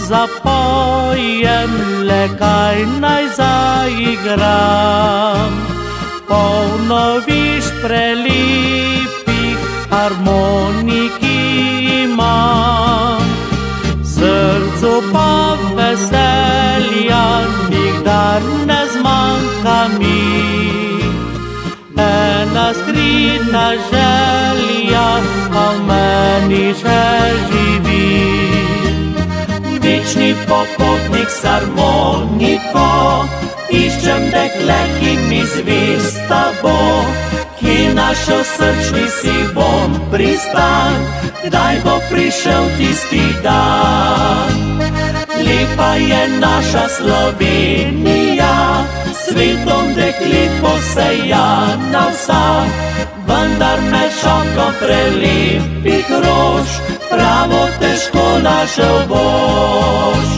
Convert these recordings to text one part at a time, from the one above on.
zapojem le kaj naj zaigram. Polno viš prelipih harmonik imam, srcu pa veselja nikdar ne zmanjka mi. Ena skrita želja pa v meni še živi. Večni popotnik s harmoniko, iščem dekle, ki mi zvesta bo. Kje našel srčni si bom pristan, kdaj bo prišel tisti dan. Lepa je naša Slovenija, svetom deklet posejana vsa, vendar med šokom prelepih rož pravo težko našel boš.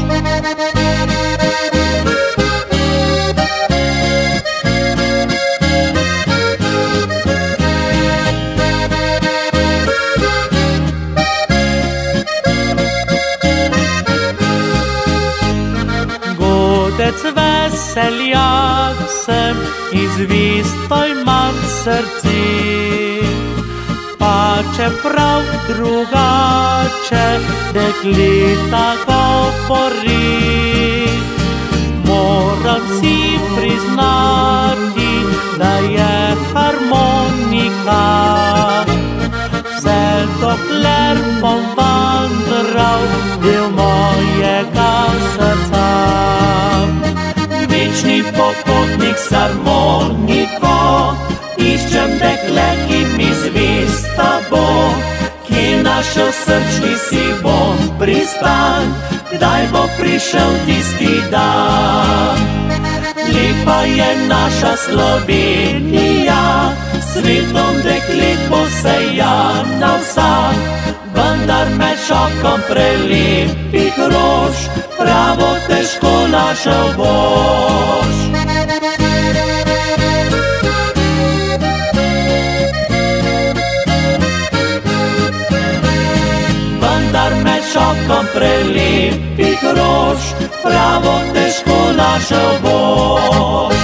Godec veseljak sem, izvisto imam srce, pa čeprav drugače dekleta govori. Moram si priznati, da je harmonika vse dokler bom vandral del mojega srca. Večni popotnik s harmoniko, iščem dekle, ki mi zvesta bo. Kje našel srčni si bom pristan, kdaj bo prišel tisti dan. Lepa je naša Slovenija, svetom deklet posejana vsa, vendar med šokom prelepih rož pravo težko našel boš. Vendar med šokom prelepih rož pravo težko našel boš.